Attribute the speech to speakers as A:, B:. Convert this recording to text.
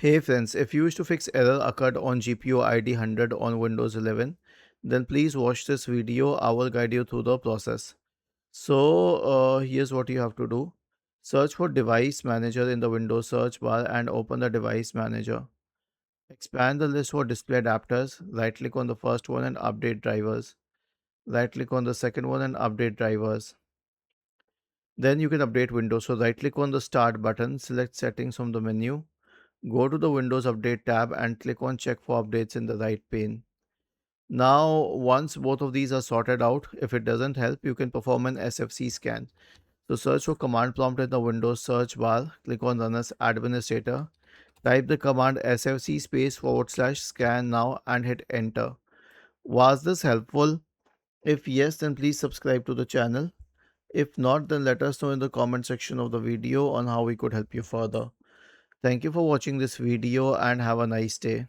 A: Hey friends, if you wish to fix error occurred on GPU ID 100 on Windows 11, then please watch this video. I will guide you through the process. Here's what you have to do. Search for Device Manager in the Windows search bar and open the Device Manager. Expand the list for display adapters. Right click on the first one and update drivers. Right click on the second one and update drivers. Then you can update Windows. So right click on the Start button, select Settings from the menu. Go to the Windows Update tab and click on Check for Updates in the right pane. Now, once both of these are sorted out, if it doesn't help, you can perform an SFC scan. So search for command prompt in the Windows search bar, click on Run as Administrator, type the command SFC /scan now and hit enter. Was this helpful? If yes, then please subscribe to the channel. If not, then let us know in the comment section of the video on how we could help you further. Thank you for watching this video and have a nice day.